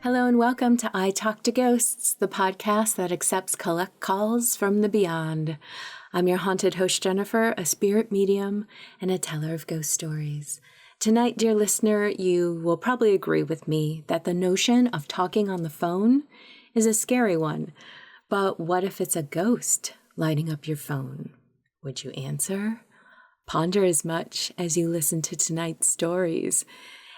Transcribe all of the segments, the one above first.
Hello and welcome to I Talk to Ghosts, the podcast that accepts collect calls from the beyond. I'm your haunted host, Jennifer, a spirit medium and a teller of ghost stories. Tonight, dear listener, you will probably agree with me that the notion of talking on the phone is a scary one. But what if it's a ghost lighting up your phone? Would you answer? Ponder as much as you listen to tonight's stories.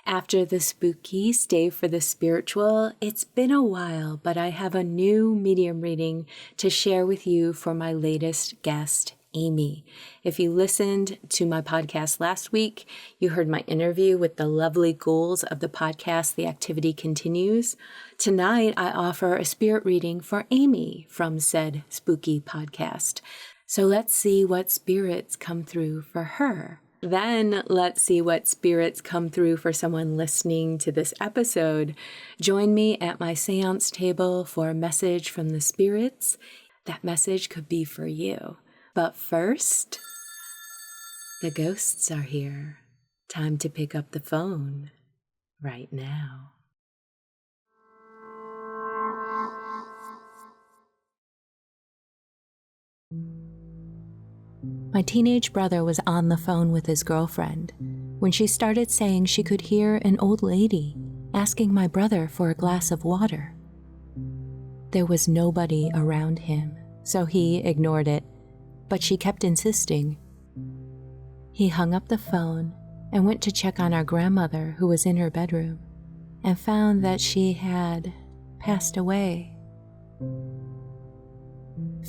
After the spooky, stay for the spiritual. It's been a while, but I have a new medium reading to share with you for my latest guest, Amy. If you listened to my podcast last week, you heard my interview with the lovely ghouls of the podcast, The Activity Continues. Tonight, I offer a spirit reading for Amy from said spooky podcast. So let's see what spirits come through for her. Then let's see what spirits come through for someone listening to this episode. Join me at my seance table for a message from the spirits. That message could be for you. But first, the ghosts are here. Time to pick up the phone right now. My teenage brother was on the phone with his girlfriend when she started saying she could hear an old lady asking my brother for a glass of water. There was nobody around him, so he ignored it, but she kept insisting. He hung up the phone and went to check on our grandmother, who was in her bedroom, and found that she had passed away.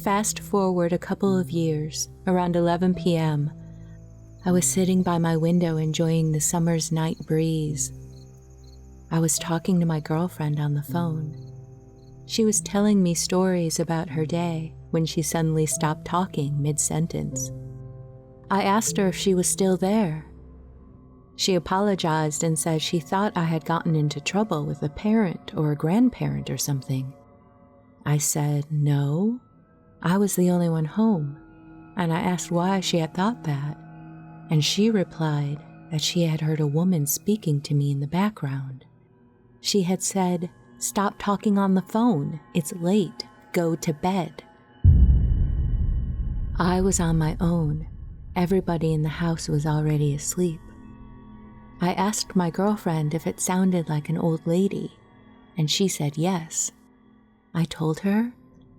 Fast forward a couple of years, around 11 p.m., I was sitting by my window enjoying the summer's night breeze. I was talking to my girlfriend on the phone. She was telling me stories about her day when she suddenly stopped talking mid-sentence. I asked her if she was still there. She apologized and said she thought I had gotten into trouble with a parent or a grandparent or something. I said, no. I was the only one home, and I asked why she had thought that, and she replied that she had heard a woman speaking to me in the background. She had said, "Stop talking on the phone, it's late, go to bed." I was on my own. Everybody in the house was already asleep. I asked my girlfriend if it sounded like an old lady, and she said yes. I told her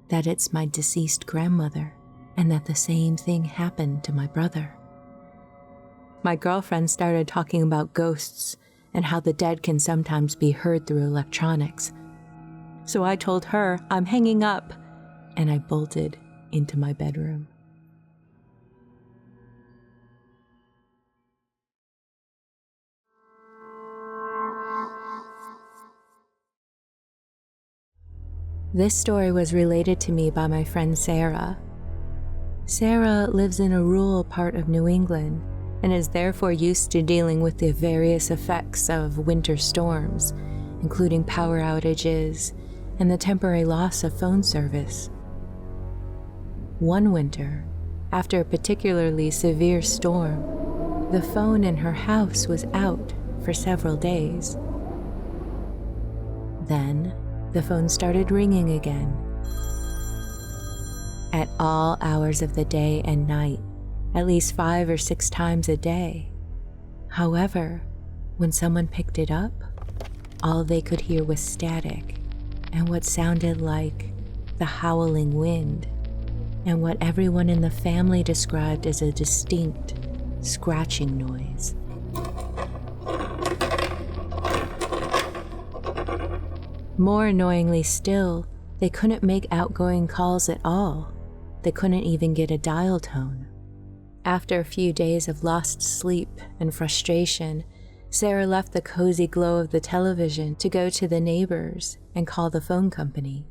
that it's my deceased grandmother, and that the same thing happened to my brother. My girlfriend started talking about ghosts and how the dead can sometimes be heard through electronics. So I told her I'm hanging up, and I bolted into my bedroom. This story was related to me by my friend Sarah. Sarah lives in a rural part of New England and is therefore used to dealing with the various effects of winter storms, including power outages and the temporary loss of phone service. One winter, after a particularly severe storm, the phone in her house was out for several days. Then, the phone started ringing again, at all hours of the day and night, at least 5 or 6 times a day. However, when someone picked it up, all they could hear was static and what sounded like the howling wind, and what everyone in the family described as a distinct scratching noise. More annoyingly still, they couldn't make outgoing calls at all. They couldn't even get a dial tone. After a few days of lost sleep and frustration, Sarah left the cozy glow of the television to go to the neighbors and call the phone company.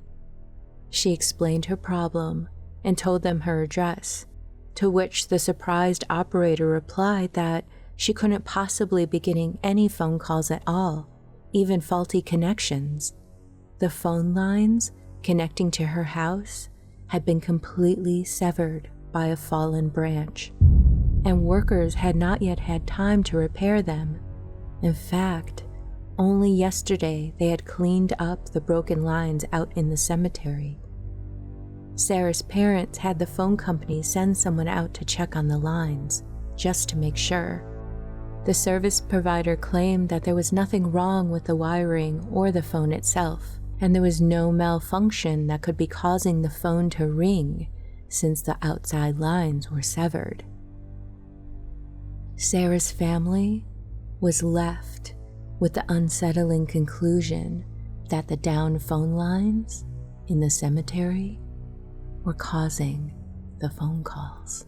She explained her problem and told them her address, to which the surprised operator replied that she couldn't possibly be getting any phone calls at all, even faulty connections. The phone lines connecting to her house had been completely severed by a fallen branch, and workers had not yet had time to repair them. In fact, Only yesterday they had cleaned up the broken lines out in the cemetery. Sarah's parents had the phone company send someone out to check on the lines, just to make sure. The service provider claimed that there was nothing wrong with the wiring or the phone itself, and there was no malfunction that could be causing the phone to ring since the outside lines were severed. Sarah's family was left with the unsettling conclusion that the down phone lines in the cemetery were causing the phone calls.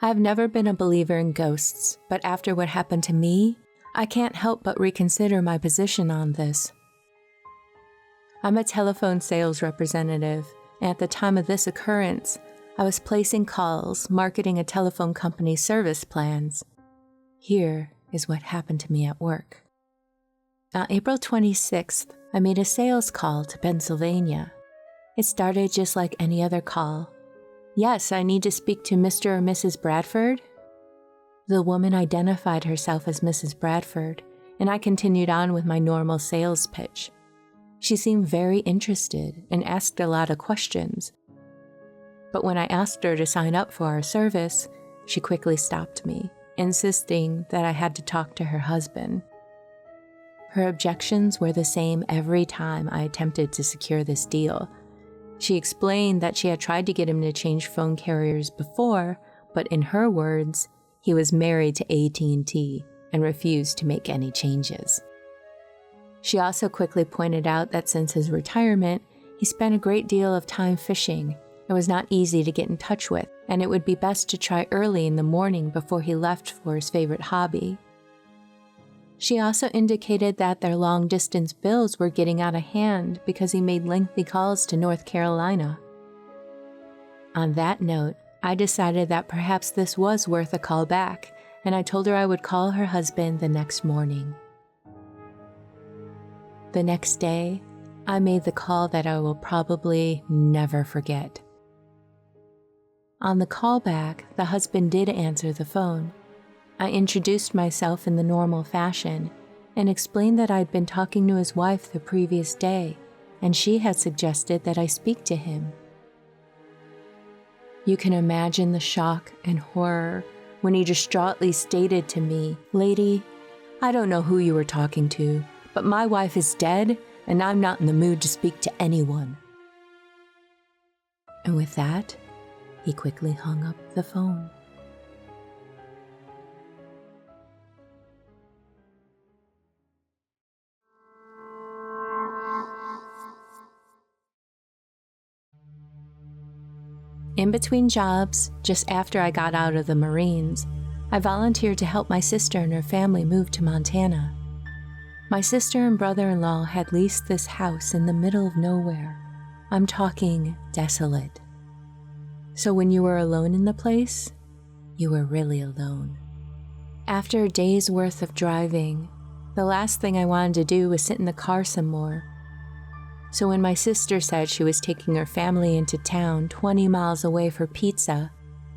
I've never been a believer in ghosts, but after what happened to me, I can't help but reconsider my position on this. I'm a telephone sales representative, and at the time of this occurrence, I was placing calls, marketing a telephone company's service plans. Here is what happened to me at work. On April 26th, I made a sales call to Pennsylvania. It started just like any other call. Yes, I need to speak to Mr. or Mrs. Bradford. The woman identified herself as Mrs. Bradford, and I continued on with my normal sales pitch. She seemed very interested and asked a lot of questions. But when I asked her to sign up for our service, she quickly stopped me, insisting that I had to talk to her husband. Her objections were the same every time I attempted to secure this deal. She explained that she had tried to get him to change phone carriers before, but in her words, he was married to AT&T and refused to make any changes. She also quickly pointed out that since his retirement, he spent a great deal of time fishing and was not easy to get in touch with, and it would be best to try early in the morning before he left for his favorite hobby. She also indicated that their long-distance bills were getting out of hand because he made lengthy calls to North Carolina. On that note, I decided that perhaps this was worth a call back, and I told her I would call her husband the next morning. The next day, I made the call that I will probably never forget. On the call back, the husband did answer the phone. I introduced myself in the normal fashion and explained that I'd been talking to his wife the previous day, and she had suggested that I speak to him. You can imagine the shock and horror when he distraughtly stated to me, "Lady, I don't know who you were talking to, but my wife is dead and I'm not in the mood to speak to anyone." And with that, he quickly hung up the phone. In between jobs, just after I got out of the Marines, I volunteered to help my sister and her family move to Montana. My sister and brother-in-law had leased this house in the middle of nowhere. I'm talking desolate. So when you were alone in the place, you were really alone. After a day's worth of driving, the last thing I wanted to do was sit in the car some more. So when my sister said she was taking her family into town 20 miles away for pizza,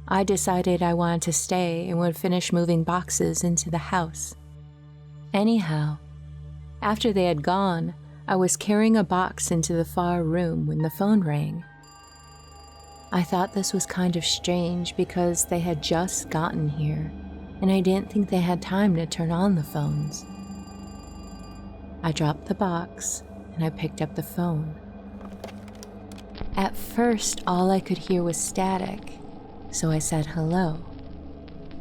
I decided I wanted to stay and would finish moving boxes into the house. Anyhow, after they had gone, I was carrying a box into the far room when the phone rang. I thought this was kind of strange because they had just gotten here, and I didn't think they had time to turn on the phones. I dropped the box and I picked up the phone. At first, all I could hear was static, so I said hello.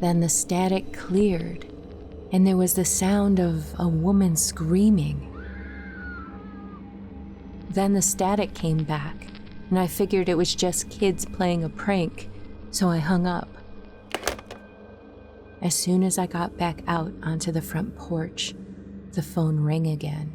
Then the static cleared, and there was the sound of a woman screaming. Then the static came back, and I figured it was just kids playing a prank, so I hung up. As soon as I got back out onto the front porch, the phone rang again.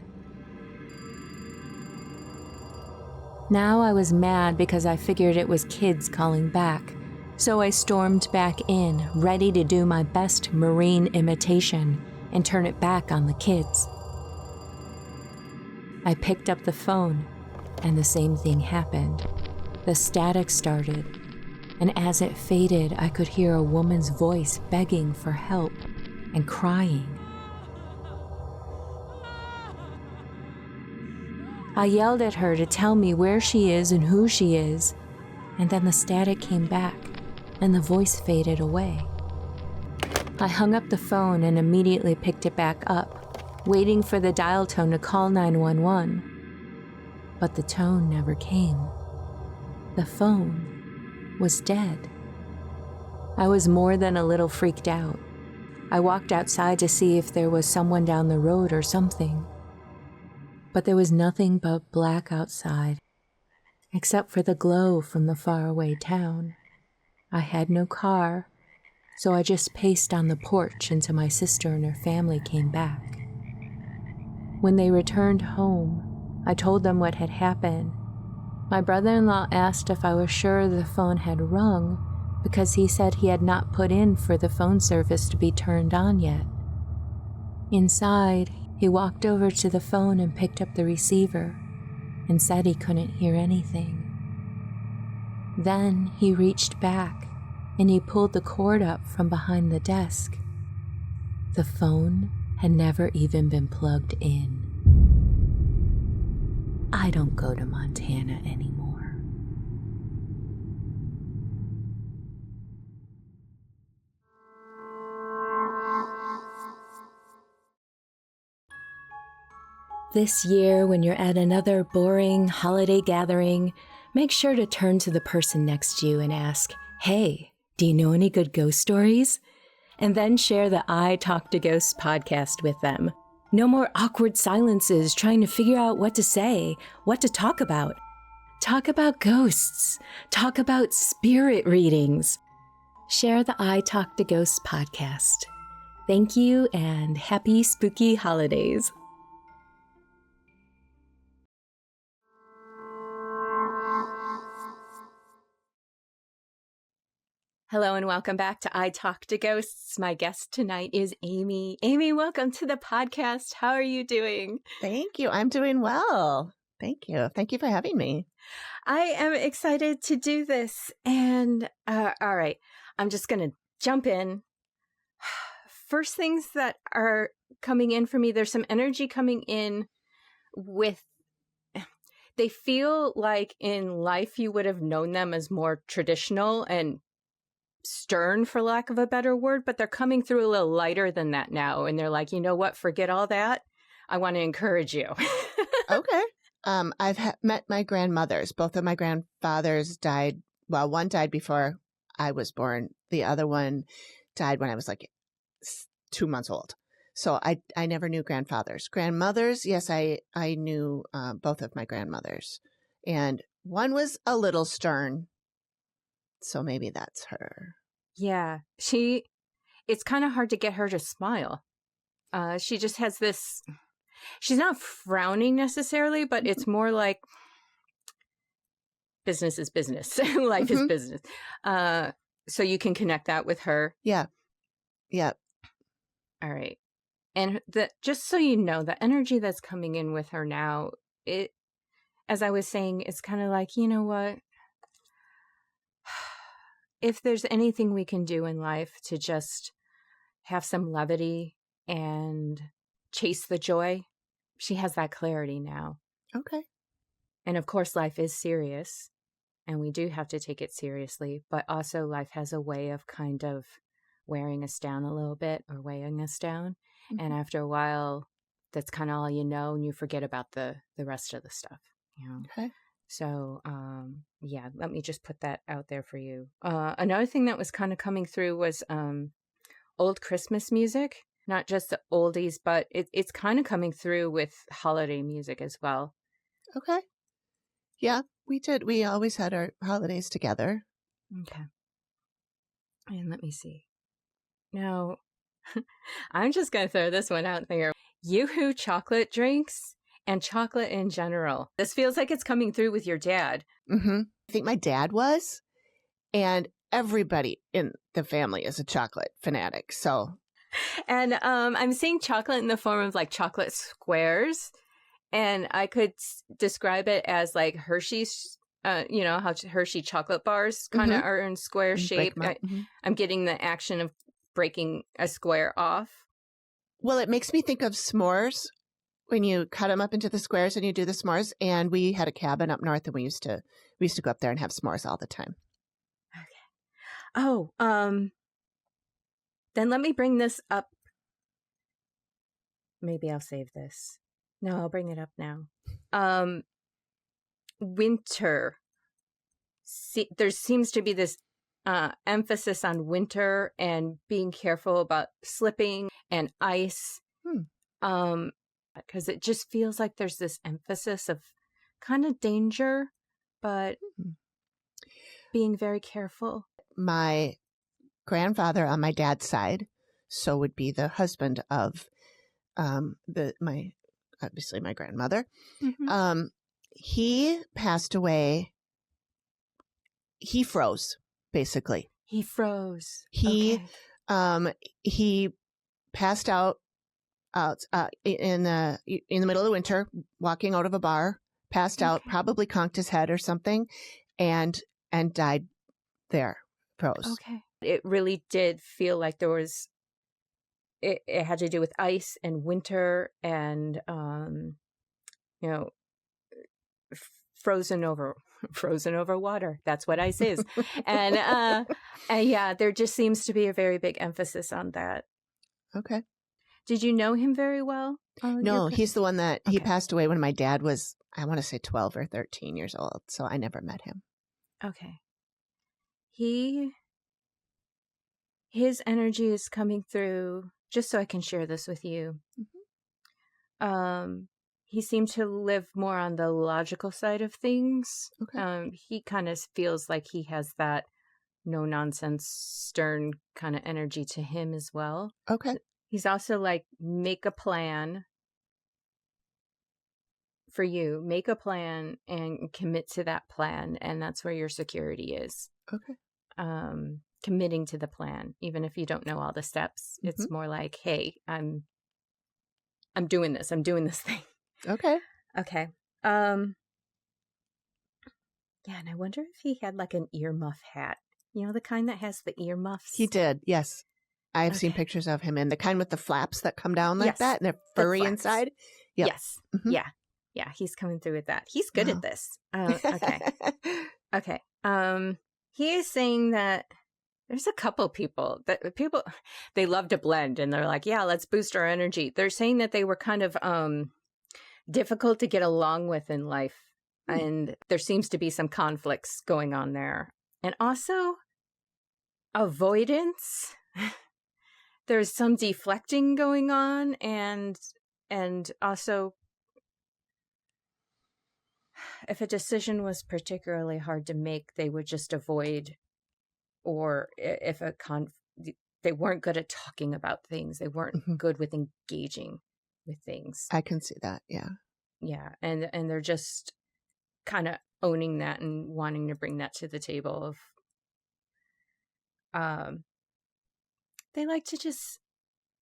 Now I was mad because I figured it was kids calling back, so I stormed back in, ready to do my best Marine imitation and turn it back on the kids. I picked up the phone, and the same thing happened. The static started, and as it faded, I could hear a woman's voice begging for help and crying. I yelled at her to tell me where she is and who she is, and then the static came back, and the voice faded away. I hung up the phone and immediately picked it back up, waiting for the dial tone to call 911. But the tone never came. The phone was dead. I was more than a little freaked out. I walked outside to see if there was someone down the road or something. But there was nothing but black outside, except for the glow from the faraway town. I had no car, so I just paced on the porch until my sister and her family came back. When they returned home, I told them what had happened. My brother-in-law asked if I was sure the phone had rung because he said he had not put in for the phone service to be turned on yet. Inside, he walked over to the phone and picked up the receiver and said he couldn't hear anything. Then he reached back and he pulled the cord up from behind the desk. The phone had never even been plugged in. I don't go to Montana anymore. This year, when you're at another boring holiday gathering, make sure to turn to the person next to you and ask, "Hey, do you know any good ghost stories?" And then share the I Talk to Ghosts podcast with them. No more awkward silences trying to figure out what to say, what to talk about. Talk about ghosts. Talk about spirit readings. Share the I Talk to Ghosts podcast. Thank you and happy spooky holidays. Hello and welcome back to I Talk to Ghosts. My guest tonight is Amy. Amy, welcome to the podcast. How are you doing? Thank you. I'm doing well. Thank you. Thank you for having me. I am excited to do this. And all right, I'm just going to jump in. First things that are coming in for me, there's some energy coming in with, they feel like in life you would have known them as more traditional and stern, for lack of a better word, but they're coming through a little lighter than that now. And they're like, you know what? Forget all that. I want to encourage you. Okay. I've met my grandmothers. Both of my grandfathers died. Well, one died before I was born. The other one died when I was like 2 months old. So I never knew grandfathers. Grandmothers, yes, I knew both of my grandmothers. And one was a little stern. So maybe that's her. Yeah. It's kind of hard to get her to smile. She just has this, she's not frowning necessarily, but it's more like business is business. Life is business. So you can connect that with her. Yeah. Yeah. All right. And just so you know, the energy that's coming in with her now, as I was saying, it's kind of like, you know what? If there's anything we can do in life to just have some levity and chase the joy, she has that clarity now. Okay. And of course, life is serious and we do have to take it seriously, but also life has a way of kind of wearing us down a little bit or weighing us down. Mm-hmm. And after a while, that's kind of all you know, and you forget about the rest of the stuff. You know? Okay. So, yeah, let me just put that out there for you. Another thing that was kind of coming through was old Christmas music, not just the oldies, but it's kind of coming through with holiday music as well. Okay. Yeah, we did. We always had our holidays together. Okay. And let me see. Now, I'm just going to throw this one out there. Yoo-hoo chocolate drinks and chocolate in general. This feels like it's coming through with your dad. Mm-hmm. I think my dad was, and everybody in the family is a chocolate fanatic. So And I'm seeing chocolate in the form of like chocolate squares. And I could describe it as like Hershey's, how Hershey chocolate bars kind of are in square shape. I'm getting the action of breaking a square off. Well, it makes me think of s'mores when you cut them up into the squares and you do the s'mores. And we had a cabin up north, and we used to go up there and have s'mores all the time. Okay. Oh, then let me bring this up. Maybe I'll save this. No, I'll bring it up now. Winter. There seems to be this emphasis on winter and being careful about slipping and ice. Because it just feels like there's this emphasis of kind of danger, but being very careful. My grandfather on my dad's side, so would be the husband of obviously my grandmother. He passed away. He froze, basically. He froze. He passed out in the middle of the winter, walking out of a bar, passed out, probably conked his head or something, and died there, froze. Okay. It really did feel like there was, it had to do with ice and winter and, frozen over water. That's what ice is. and yeah, there just seems to be a very big emphasis on that. Okay. Did you know him very well? No, he's the one that he passed away when my dad was, I want to say 12 or 13 years old. So I never met him. Okay. His energy is coming through, just so I can share this with you. He seemed to live more on the logical side of things. Okay. He kind of feels like he has that no nonsense, stern kind of energy to him as well. Okay. He's also like, make a plan for you, make a plan and commit to that plan. And that's where your security is. Okay. Committing to the plan, even if you don't know all the steps. It's more like, hey, I'm doing this. I'm doing this thing. Okay. Okay. Yeah, and I wonder if he had like an earmuff hat. You know, the kind that has the earmuffs? He did, yes. I've seen pictures of him, and the kind with the flaps that come down like that, and they're furry inside. Yep. Yes. Yeah. Yeah, he's coming through with that. He's good at this. Okay. Okay. He is saying that there's a couple people, they love to blend, and they're like, yeah, let's boost our energy. They're saying that they were kind of difficult to get along with in life. And there seems to be some conflicts going on there. And also avoidance. There's some deflecting going on, and also if a decision was particularly hard to make, they would just avoid, or if they weren't good at talking about things, they weren't good with engaging with things. I can see that. Yeah. Yeah. And they're just kind of owning that and wanting to bring that to the table of, they like to just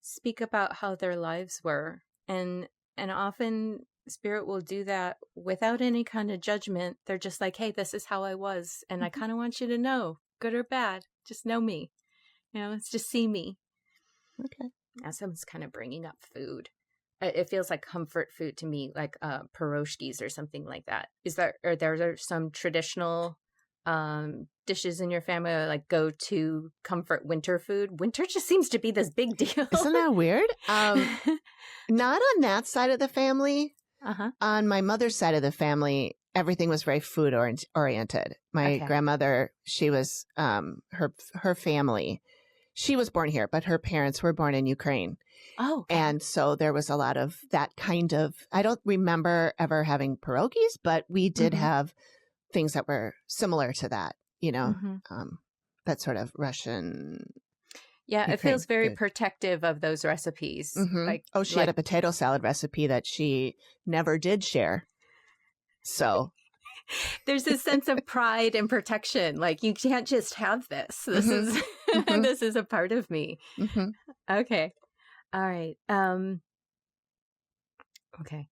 speak about how their lives were. And often spirit will do that without any kind of judgment. They're just like, hey, this is how I was. And I kind of want you to know, good or bad, just know me. It's just see me. Okay. Now someone's kind of bringing up food. It feels like comfort food to me, like pierogies or something like that. Are there some traditional dishes in your family, like go-to comfort winter food? Winter just seems to be this big deal. Isn't that weird? Not on that side of the family. On my mother's side of the family, everything was very food oriented. My grandmother, she was her family. She was born here, but her parents were born in Ukraine. Oh, okay. And so there was a lot of that kind of, I don't remember ever having pierogies, but we did have things that were similar to that, that sort of Russian. Yeah, Ukraine it feels very food. Protective of those recipes. She had a potato salad recipe that she never did share. So there's this sense of pride and protection. Like, you can't just have this. This is this is a part of me. Okay. All right. Okay.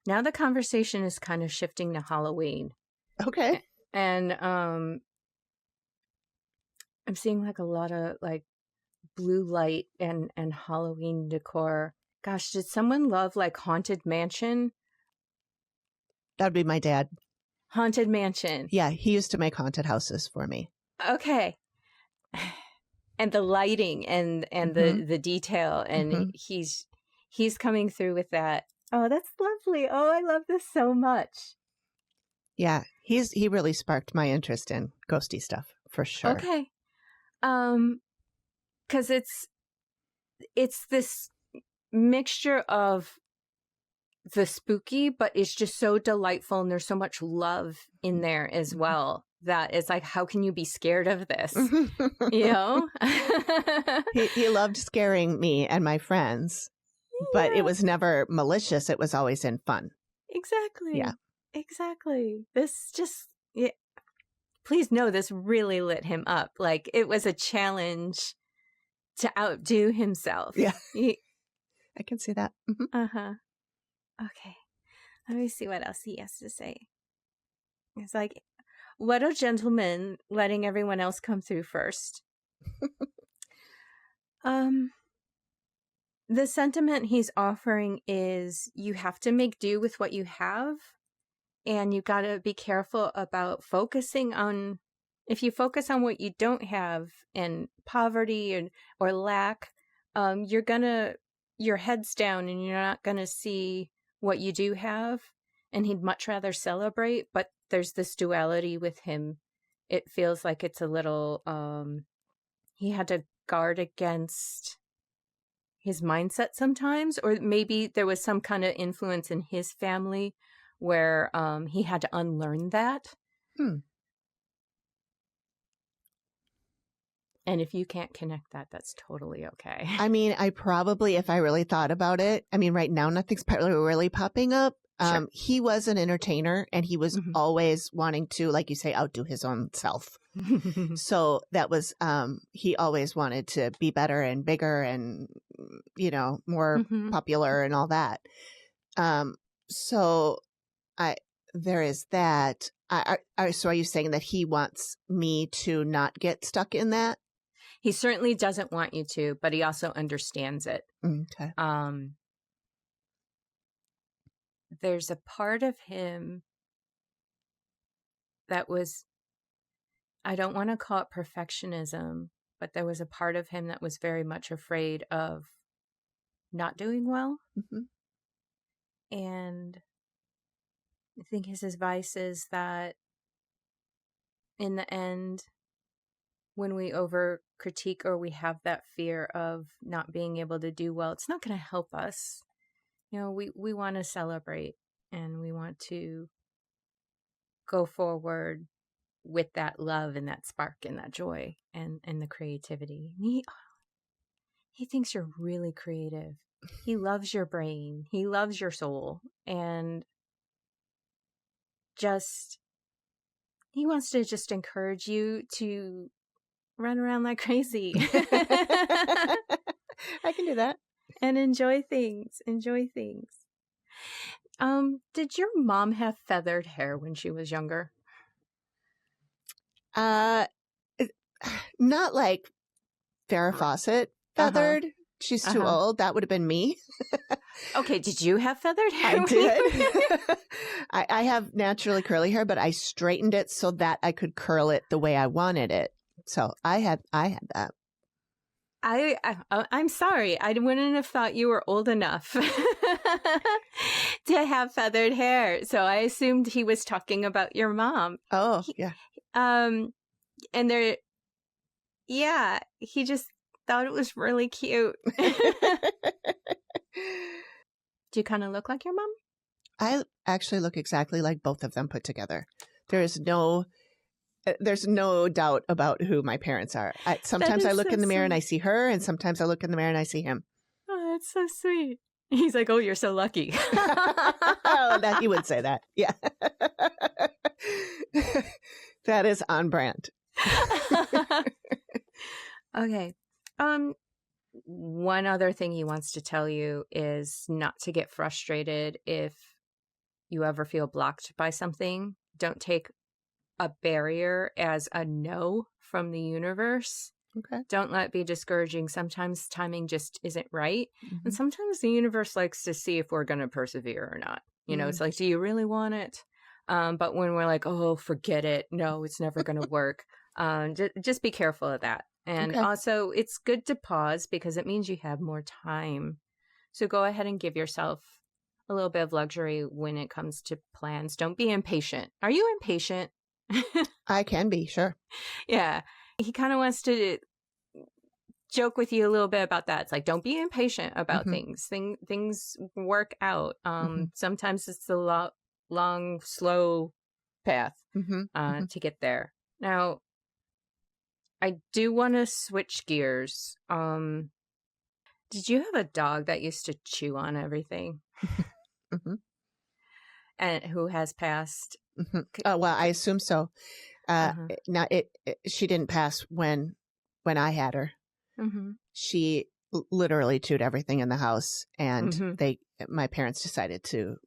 Now the conversation is kind of shifting to Halloween. Okay. And I'm seeing like a lot of like blue light and Halloween decor. Gosh, did someone love like Haunted Mansion? That would be my dad. Haunted Mansion. Yeah, he used to make haunted houses for me. Okay. And the lighting and the detail, and he's coming through with that. Oh, that's lovely. Oh, I love this so much. Yeah, he really sparked my interest in ghosty stuff for sure. Okay. 'Cause it's this mixture of the spooky, but it's just so delightful, and there's so much love in there as well that it's like, how can you be scared of this? You know? he loved scaring me and my friends, but it was never malicious. It was always in fun. Exactly. Yeah. Exactly. This just, please know this really lit him up. Like, it was a challenge to outdo himself. Yeah. I can see that. Okay. Let me see what else he has to say. It's like, what a gentleman, letting everyone else come through first. The sentiment he's offering is you have to make do with what you have, and you got to be careful about focusing on, if you focus on what you don't have and poverty or lack, your head's down and you're not going to see what you do have. And he'd much rather celebrate, but there's this duality with him. It feels like it's a little, he had to guard against his mindset sometimes, or maybe there was some kind of influence in his family where he had to unlearn that. And if you can't connect that, that's totally okay. I mean, I probably, if I really thought about it, I mean, right now, nothing's really popping up. Sure. He was an entertainer, and he was always wanting to, like you say, outdo his own self. So that was, he always wanted to be better and bigger and, more popular and all that. So there is that. So are you saying that he wants me to not get stuck in that? He certainly doesn't want you to, but he also understands it. Okay. There's a part of him that was, I don't want to call it perfectionism, but there was a part of him that was very much afraid of not doing well. And I think his advice is that in the end, when we over critique or we have that fear of not being able to do well, it's not going to help us. We want to celebrate, and we want to go forward with that love and that spark and that joy and the creativity. He thinks you're really creative. He loves your brain. He loves your soul. And he wants to just encourage you to run around like crazy. I can do that. And enjoy things. Did your mom have feathered hair when she was younger? Not like Farrah Fawcett feathered. She's too old. That would have been me. Okay, did you have feathered hair? I did. I have naturally curly hair, but I straightened it so that I could curl it the way I wanted it. So I had that. I'm sorry. I wouldn't have thought you were old enough to have feathered hair. So I assumed he was talking about your mom. Oh, yeah. And he just thought it was really cute. Do you kind of look like your mom? I actually look exactly like both of them put together. There's no doubt about who my parents are. Sometimes I look in the mirror and I see her, and sometimes I look in the mirror and I see him. Oh, that's so sweet. He's like, oh, you're so lucky. Oh, that you would say that. Yeah. That is on brand. Okay. one other thing he wants to tell you is not to get frustrated if you ever feel blocked by something. Don't take a barrier as a no from the universe. Okay. Don't let it be discouraging. Sometimes timing just isn't right. Mm-hmm. And sometimes the universe likes to see if we're going to persevere or not. You know, it's like, do you really want it? But when we're like, oh, forget it. No, it's never going to work. Just be careful of that. And also, it's good to pause because it means you have more time. So go ahead and give yourself a little bit of luxury when it comes to plans. Don't be impatient. Are you impatient? I can be, sure. Yeah. He kind of wants to joke with you a little bit about that. It's like, don't be impatient about things. Things work out. Sometimes it's a long, slow path to get there. Now, I do want to switch gears. Did you have a dog that used to chew on everything? And who has passed? Oh, well, I assume so. Now, she didn't pass when I had her. She literally chewed everything in the house, and my parents decided to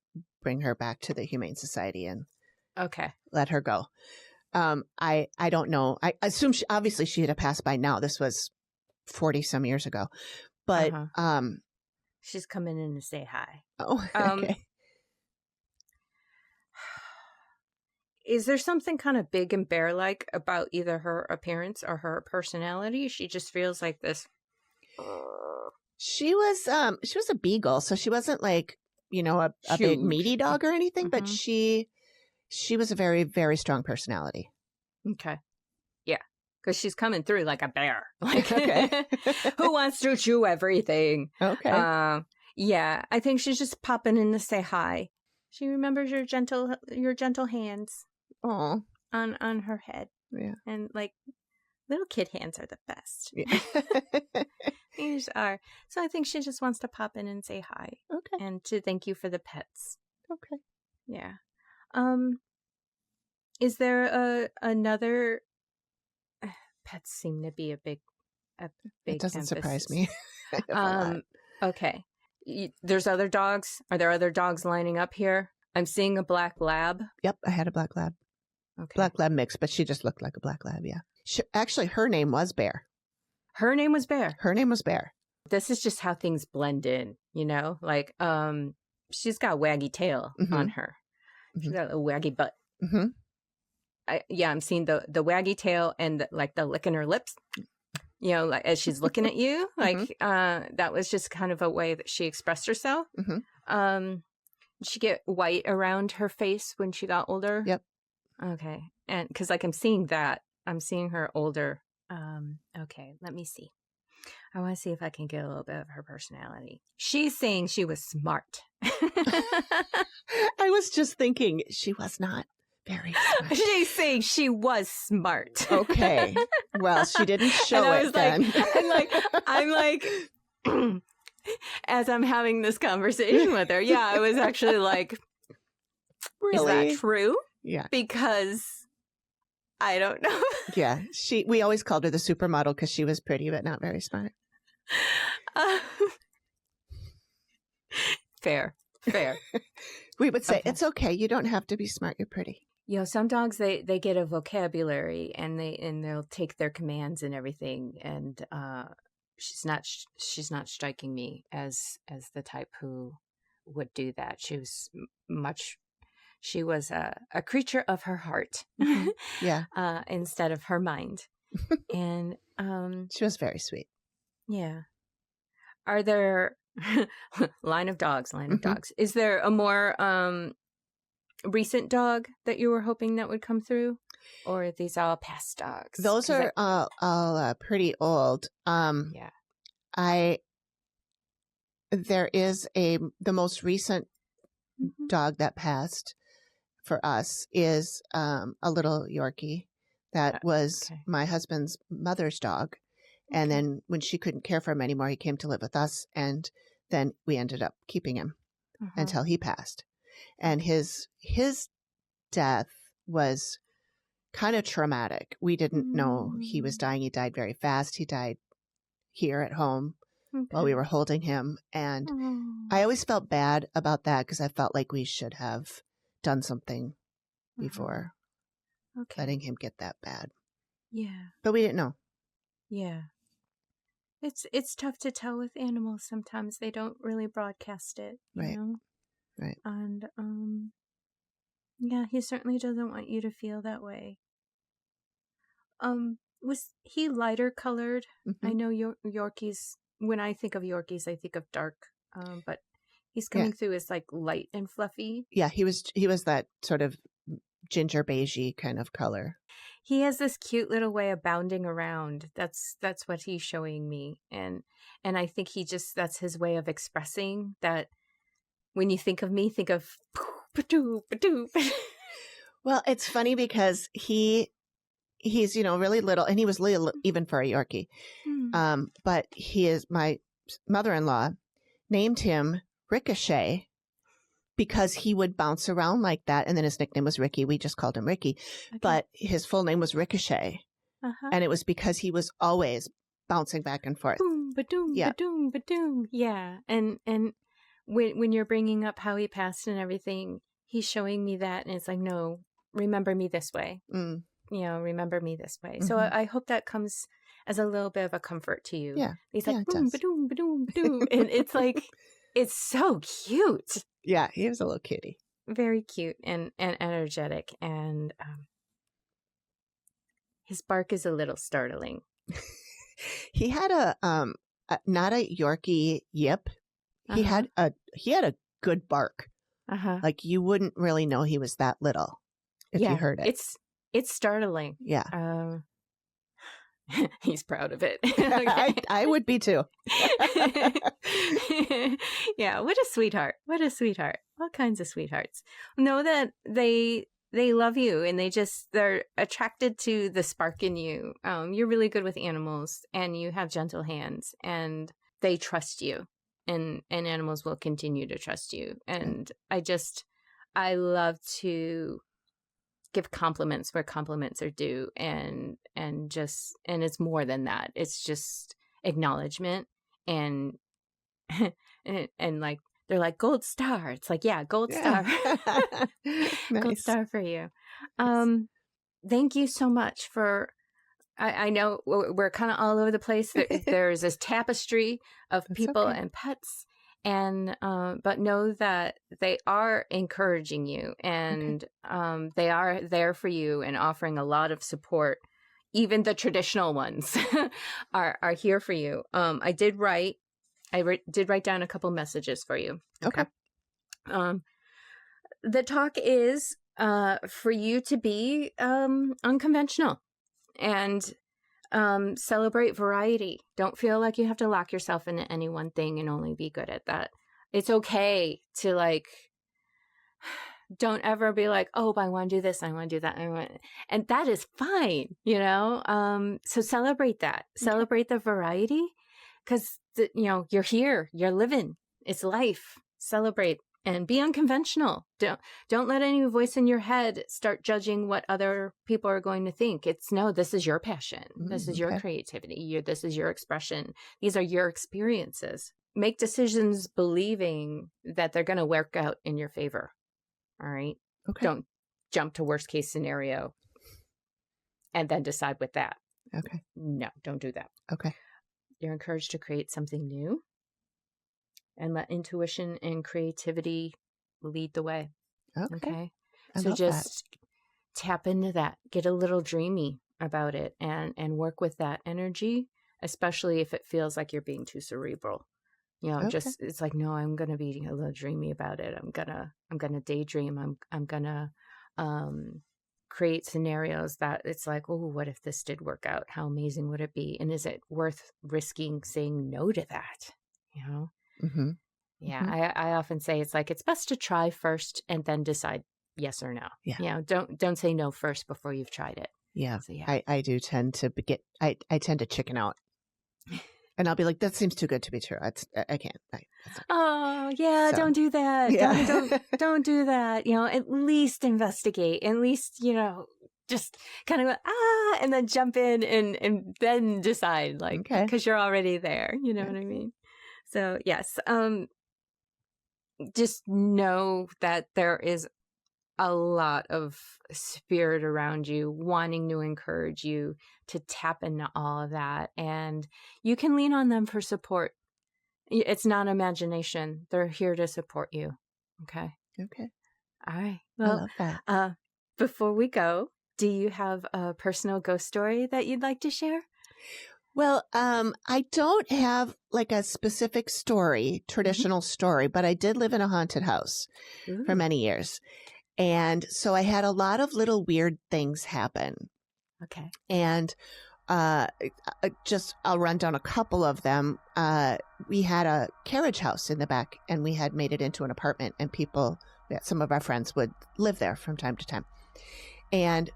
bring her back to the Humane Society and let her go. I don't know. I assume obviously she had passed by now. This was 40 some years ago, but she's coming in to say hi. Oh, okay. Is there something kind of big and bear-like about either her appearance or her personality? She just feels like this. She was a beagle, so she wasn't like, a big meaty dog or anything, but she was a very, very strong personality. Okay. Yeah. Because she's coming through like a bear. Like, who wants to chew everything? Okay. Yeah. I think she's just popping in to say hi. She remembers your gentle hands. Oh, on her head. Yeah. And like little kid hands are the best. Yeah. These are. So I think she just wants to pop in and say hi. Okay. And to thank you for the pets. Okay. Yeah. Is there another pets seem to be a big It doesn't emphasis. Surprise me. Okay. There's other dogs. Are there other dogs lining up here? I'm seeing a black lab. Yep, I had a black lab. Okay. Black lab mix, but she just looked like a black lab, yeah. Actually, her name was Bear. Her name was Bear? Her name was Bear. This is just how things blend in, like, she's got a waggy tail on her. She's got a waggy butt. I'm seeing the waggy tail and the licking her lips, like as she's looking at you, like, that was just kind of a way that she expressed herself. Did she get white around her face when she got older? Yep. Okay. And because I'm seeing her older. Okay, let me see. I want to see if I can get a little bit of her personality. She's saying she was smart. I was just thinking she was not very smart. She's saying she was smart. Okay. Well, she didn't show it then. I'm like, as I'm having this conversation with her, I was actually like, really? Is that true? Yeah. Because I don't know. Yeah. We always called her the supermodel because she was pretty, but not very smart. Fair. We would say, it's okay. You don't have to be smart. You're pretty. Some dogs, they get a vocabulary and they'll take their commands and everything. And she's not striking me as the type who would do that. She was a creature of her heart. Yeah. Instead of her mind. And she was very sweet. Yeah. Are there line of dogs? Is there a more recent dog that you were hoping that would come through, or are these all past dogs? Those are all pretty old. There is the most recent dog that passed for us is a little Yorkie that was my husband's mother's dog. And then when she couldn't care for him anymore, he came to live with us. And then we ended up keeping him until he passed. And his death was kind of traumatic. We didn't know he was dying. He died very fast. He died here at home while we were holding him. And I always felt bad about that because I felt like we should have done something before letting him get that bad. Yeah. But we didn't know. Yeah. It's tough to tell with animals. Sometimes they don't really broadcast it, you know? Right. And yeah, he certainly doesn't want you to feel that way. Was he lighter colored? I know Yorkies, when I think of Yorkies, I think of dark. But he's coming through as like light and fluffy. Yeah, he was that sort of ginger beigey kind of color. He has this cute little way of bounding around. That's what he's showing me. And I think that's his way of expressing that. When you think of me, think of Well, it's funny because he's really little, and he was little even for a Yorkie. But my mother-in-law named him Ricochet because he would bounce around like that, and then his nickname was Ricky. We just called him Ricky, but his full name was Ricochet, and it was because he was always bouncing back and forth. Boom, ba-doom, ba-doom, ba-doom. Yeah, and when you're bringing up how he passed and everything, he's showing me that, and it's like, no, remember me this way. Remember me this way. So I hope that comes as a little bit of a comfort to you. Yeah. He's like, boom, ba-doom, ba-doom, ba-doom. And it's like, it's so cute. Yeah, he was a little cutie. Very cute and energetic. And his bark is a little startling. He had not a Yorkie yip. He had a good bark. Like you wouldn't really know he was that little if you heard it. It's startling. Yeah. He's proud of it. I would be too. Yeah, what a sweetheart. What a sweetheart. All kinds of sweethearts. Know that they love you and they're attracted to the spark in you. You're really good with animals and you have gentle hands and they trust you. And animals will continue to trust you. And I love to give compliments where compliments are due, and it's more than that. It's just acknowledgement and like they're like gold star. It's like, yeah, gold star. Nice. Gold star for you. Thank you so much for. I know we're kind of all over the place. There's this tapestry of people and pets, and but know that they are encouraging you, and they are there for you and offering a lot of support. Even the traditional ones are here for you. I did write down a couple messages for you. Okay. The talk is for you to be unconventional. And celebrate variety. Don't feel like you have to lock yourself into any one thing and only be good at that. It's okay to don't ever be like, oh, I want to do this, I want to do that, and that is fine, So celebrate that. Okay. Celebrate the variety, because you're here, you're living, it's life. Celebrate. And be unconventional. Don't let any voice in your head start judging what other people are going to think. This is your passion. This is your creativity. This is your expression. These are your experiences. Make decisions believing that they're going to work out in your favor. All right? Okay. Don't jump to worst case scenario and then decide with that. Okay. No, don't do that. Okay. You're encouraged to create something new. And let intuition and creativity lead the way. Okay. So just tap into that. Get a little dreamy about it and work with that energy, especially if it feels like you're being too cerebral. It's like, no, I'm going to be a little dreamy about it. I'm going to daydream. I'm going to create scenarios that it's like, oh, what if this did work out? How amazing would it be? And is it worth risking saying no to that? Mm-hmm. Yeah, mm-hmm. I often say it's best to try first and then decide yes or no. Yeah. Don't say no first before you've tried it. Yeah. So, yeah. I do tend to I tend to chicken out. And I'll be like, that seems too good to be true. I can't. Oh, yeah, don't do that. Yeah. Don't do that. At least investigate. At least, just kind of go, and then jump in and then decide, because you're already there. You know what I mean? So yes, just know that there is a lot of spirit around you wanting to encourage you to tap into all of that, and you can lean on them for support. It's not imagination. They're here to support you. Okay. Okay. All right. I Well, love that. before we go, do you have a personal ghost story that you'd like to share? Well, I don't have like a specific story, traditional story, but I did live in a haunted house for Ooh. many years. And so I had a lot of little weird things happen. Okay. And I'll run down a couple of them. We had a carriage house in the back, and we had made it into an apartment, and some of our friends would live there from time to time. And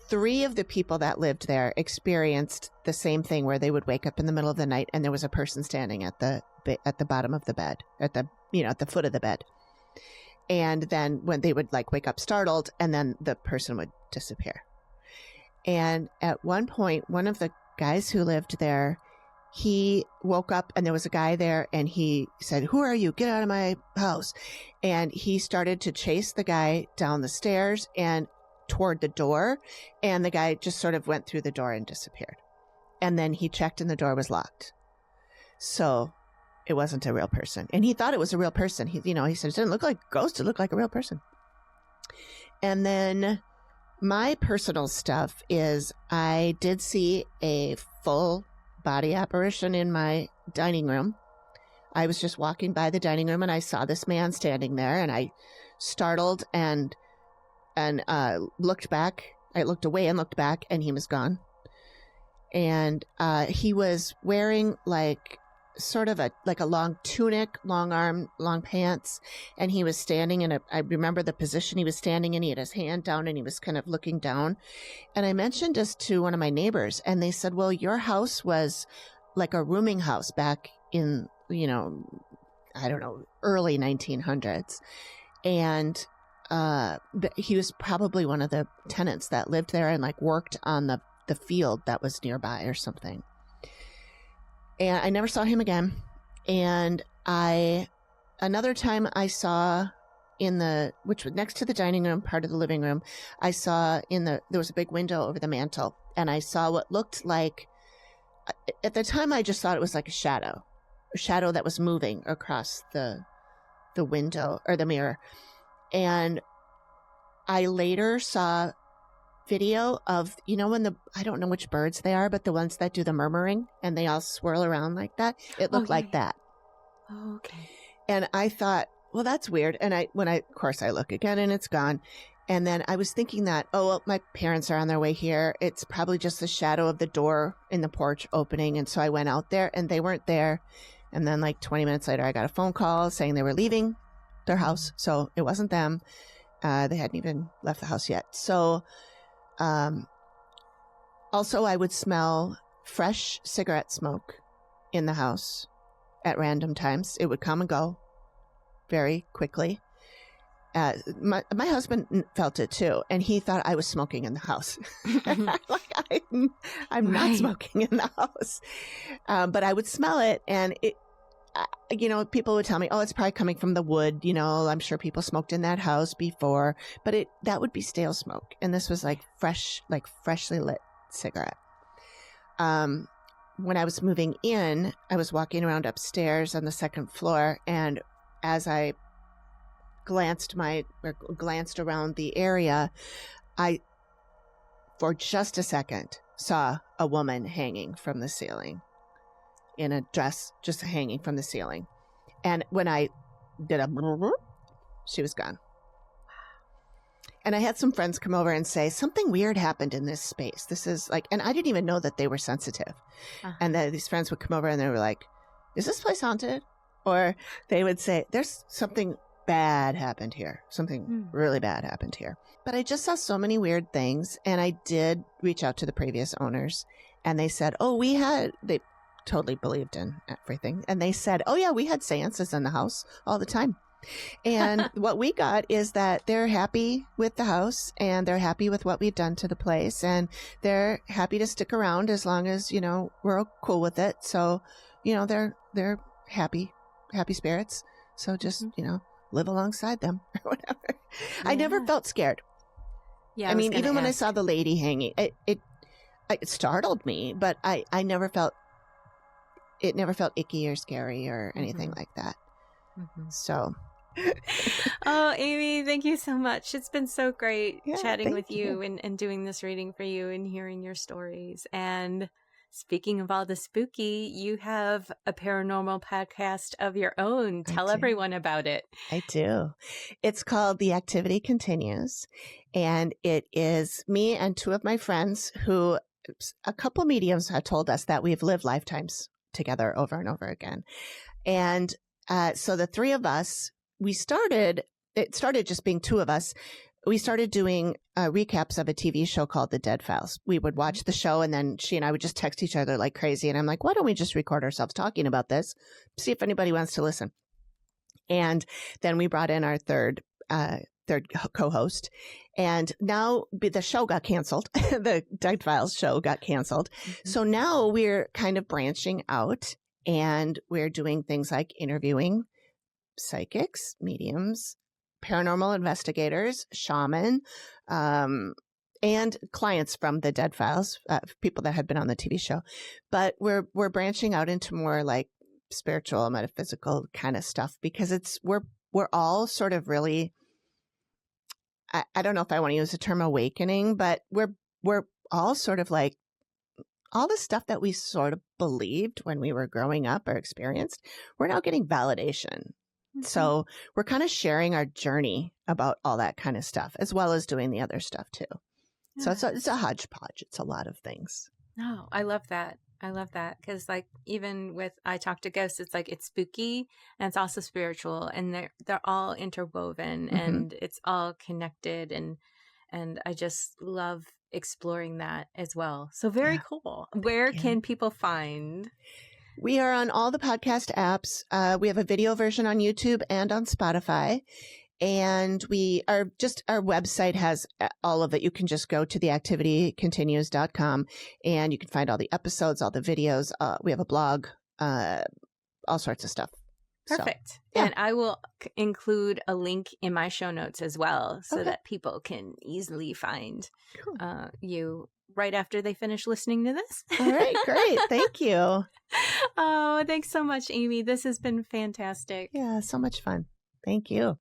3 of the people that lived there experienced the same thing, where they would wake up in the middle of the night and there was a person standing at the bottom of the bed, at the foot of the bed. And then when they would like wake up startled, and then the person would disappear. And at one point, one of the guys who lived there, he woke up and there was a guy there, and he said, "Who are you? Get out of my house." And he started to chase the guy down the stairs and toward the door. And the guy just sort of went through the door and disappeared. And then he checked and the door was locked. So it wasn't a real person. And he thought it was a real person. He said, "It didn't look like a ghost. It looked like a real person." And then my personal stuff is I did see a full body apparition in my dining room. I was just walking by the dining room and I saw this man standing there, and I startled and looked back. I looked away and looked back, and he was gone. And he was wearing like sort of a long tunic, long arm, long pants. And he was standing I remember the position he was standing in. He had his hand down and he was kind of looking down. And I mentioned this to one of my neighbors, and they said, "Well, your house was like a rooming house back in, I don't know, early 1900s. And he was probably one of the tenants that lived there and like worked on the field that was nearby or something." And I never saw him again. And another time I saw which was next to the dining room, part of the living room, I saw there was a big window over the mantle, and I saw what looked like, at the time I just thought it was like a shadow that was moving across the window or the mirror. And I later saw video of, I don't know which birds they are, but the ones that do the murmuring and they all swirl around like that. It looked like that. Oh, okay. And I thought, well, that's weird. And of course I look again and it's gone. And then I was thinking that, oh, well, my parents are on their way here. It's probably just the shadow of the door in the porch opening. And so I went out there and they weren't there. And then like 20 minutes later, I got a phone call saying they were leaving their house. So it wasn't them. They hadn't even left the house yet. So also I would smell fresh cigarette smoke in the house at random times. It would come and go very quickly. My husband felt it too, and he thought I was smoking in the house. I'm not smoking in the house, but I would smell it, and it. People would tell me, "Oh, it's probably coming from the wood." I'm sure people smoked in that house before, but that would be stale smoke, and this was like freshly lit cigarette. When I was moving in, I was walking around upstairs on the second floor, and as I glanced around the area, I, for just a second, saw a woman hanging from the ceiling in a dress, just hanging from the ceiling. And when I did she was gone. And I had some friends come over and say, something weird happened in this space. This is like, and I didn't even know that they were sensitive. And then these friends would come over and they were like, "Is this place haunted?" Or they would say, "There's something bad happened here. Something really bad happened here." But I just saw so many weird things. And I did reach out to the previous owners, and they said, they totally believed in everything. And they said, "Oh yeah, we had seances in the house all the time." And what we got is that they're happy with the house, and they're happy with what we've done to the place, and they're happy to stick around as long as, we're cool with it. So, they're happy spirits. So just, live alongside them or whatever. Yeah. I never felt scared. Yeah, I mean, even when I saw the lady hanging, it startled me, but I never felt icky or scary or anything like that. So. Oh, Amy, thank you so much. It's been so great chatting with you. And doing this reading for you and hearing your stories. And speaking of all the spooky, you have a paranormal podcast of your own. Tell everyone about it. I do. It's called The Activity Continues. And it is me and two of my friends who, a couple mediums have told us that we've lived lifetimes together over and over again. And so the three of us, it started just being two of us. We started doing recaps of a TV show called The Dead Files. We would watch the show and then she and I would just text each other like crazy. And I'm like, why don't we just record ourselves talking about this? See if anybody wants to listen. And then we brought in our third co-host. And now the show got canceled. The Dead Files show got canceled. So now we're kind of branching out and we're doing things like interviewing psychics, mediums, paranormal investigators, shaman, and clients from the Dead Files, people that had been on the TV show. But we're branching out into more like spiritual, metaphysical kind of stuff because we're all sort of really, I don't know if I want to use the term awakening, but we're all sort of like all the stuff that we sort of believed when we were growing up or experienced, we're now getting validation. So we're kind of sharing our journey about all that kind of stuff, as well as doing the other stuff too. Yeah. So it's a hodgepodge. It's a lot of things. No, I love that. I love that because like even with I Talk to Ghosts, it's like it's spooky and it's also spiritual and they're all interwoven and it's all connected and I just love exploring that as well. So very cool. Where can people find? We are on all the podcast apps. We have a video version on YouTube and on Spotify. And our website has all of it. You can just go to theactivitycontinues.com and you can find all the episodes, all the videos. We have a blog, all sorts of stuff. Perfect. So, yeah. And I will include a link in my show notes as well so that people can easily find you right after they finish listening to this. All right, great. Thank you. Oh, thanks so much, Amy. This has been fantastic. Yeah, so much fun. Thank you.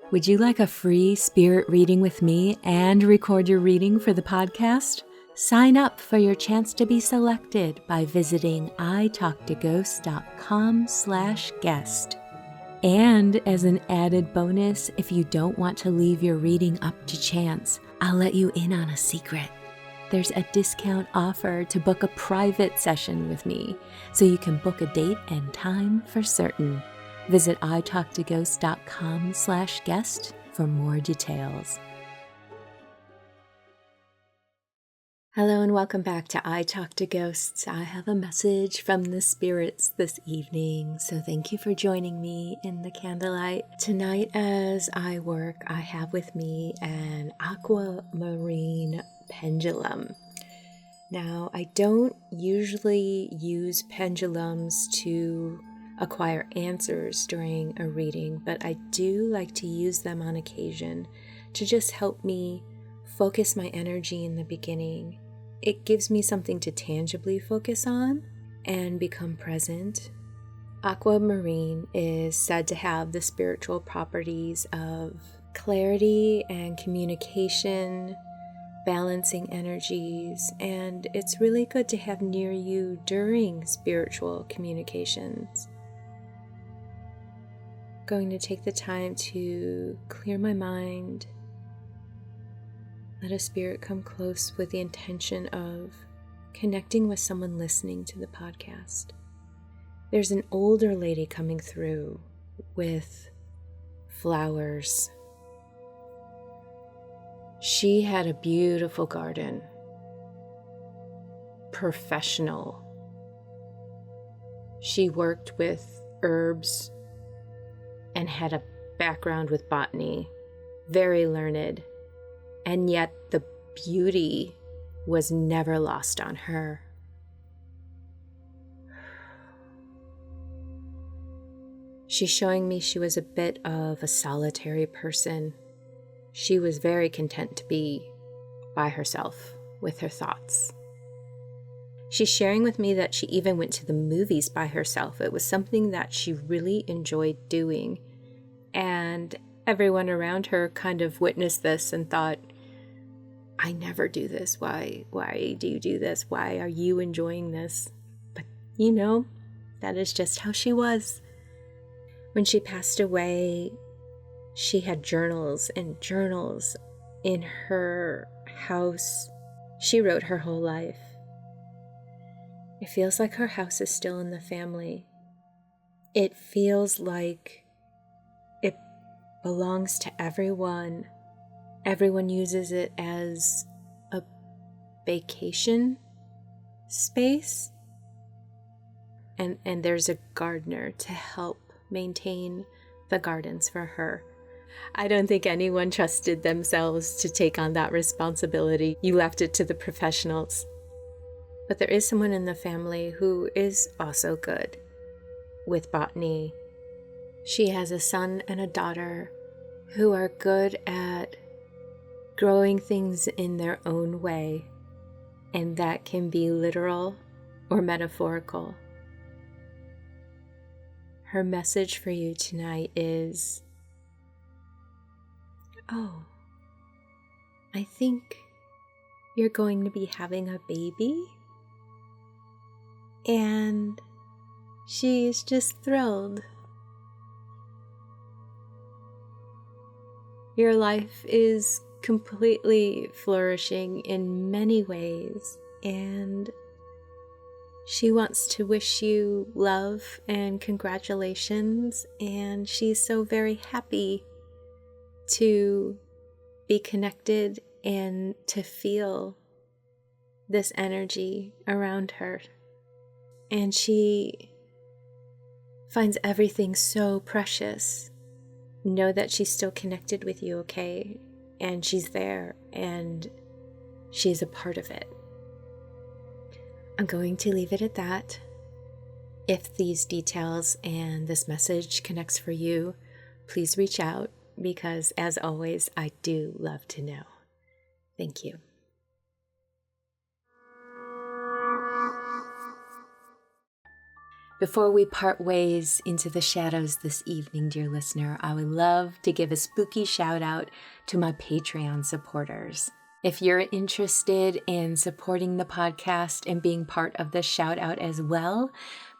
Would you like a free spirit reading with me and record your reading for the podcast? Sign up for your chance to be selected by visiting italktoghosts.com/guest. And as an added bonus, if you don't want to leave your reading up to chance, I'll let you in on a secret. There's a discount offer to book a private session with me, so you can book a date and time for certain. Visit italktoghosts.com/guest for more details. Hello and welcome back to I Talk to Ghosts. I have a message from the spirits this evening, so thank you for joining me in the candlelight. Tonight as I work, I have with me an aquamarine pendulum. Now, I don't usually use pendulums to acquire answers during a reading, but I do like to use them on occasion to just help me focus my energy in the beginning. It gives me something to tangibly focus on and become present. Aquamarine is said to have the spiritual properties of clarity and communication, balancing energies, and it's really good to have near you during spiritual communications. I'm going to take the time to clear my mind. Let a spirit come close with the intention of connecting with someone listening to the podcast. There's an older lady coming through with flowers. She had a beautiful garden. Professional. She worked with herbs and had a background with botany. Very learned. And yet the beauty was never lost on her. She's showing me she was a bit of a solitary person. She was very content to be by herself with her thoughts. She's sharing with me that she even went to the movies by herself. It was something that she really enjoyed doing. And everyone around her kind of witnessed this and thought, I never do this. Why do you do this? Why are you enjoying this? But that is just how she was. When she passed away, she had journals and journals in her house. She wrote her whole life. It feels like her house is still in the family. It feels like it belongs to everyone. Everyone uses it as a vacation space. And there's a gardener to help maintain the gardens for her. I don't think anyone trusted themselves to take on that responsibility. You left it to the professionals. But there is someone in the family who is also good with botany. She has a son and a daughter who are good at growing things in their own way, and that can be literal or metaphorical. Her message for you tonight is, I think you're going to be having a baby. And she is just thrilled. Your life is completely flourishing in many ways, and she wants to wish you love and congratulations, and she's so very happy to be connected and to feel this energy around her. And she finds everything so precious. Know that she's still connected with you, okay? And she's there, and she's a part of it. I'm going to leave it at that. If these details and this message connects for you, please reach out, because as always, I do love to know. Thank you. Before we part ways into the shadows this evening, dear listener, I would love to give a spooky shout out to my Patreon supporters. If you're interested in supporting the podcast and being part of the shout out as well,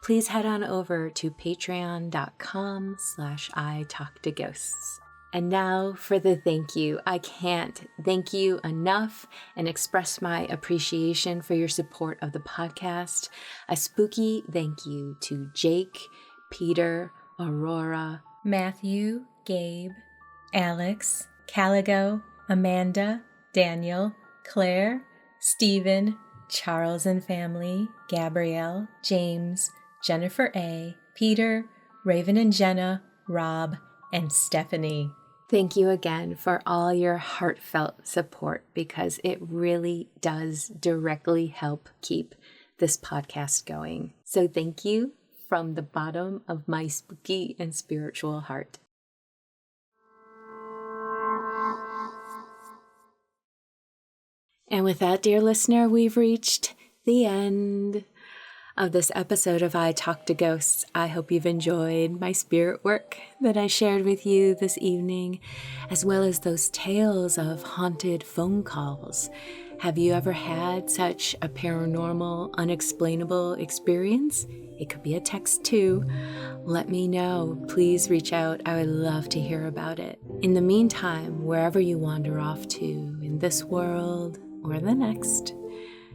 please head on over to patreon.com/italktoghosts. And now for the thank you. I can't thank you enough and express my appreciation for your support of the podcast. A spooky thank you to Jake, Peter, Aurora, Matthew, Gabe, Alex, Caligo, Amanda, Daniel, Claire, Stephen, Charles and family, Gabrielle, James, Jennifer A., Peter, Raven and Jenna, Rob, and Stephanie. Thank you again for all your heartfelt support, because it really does directly help keep this podcast going. So thank you from the bottom of my spooky and spiritual heart. And with that, dear listener, we've reached the end of this episode of I Talk to Ghosts. I hope you've enjoyed my spirit work that I shared with you this evening, as well as those tales of haunted phone calls. Have you ever had such a paranormal, unexplainable experience? It could be a text too. Let me know. Please reach out. I would love to hear about it. In the meantime, wherever you wander off to in this world or the next,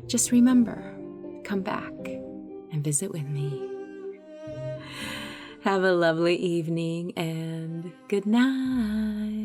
just remember, come back and visit with me. Have a lovely evening and good night.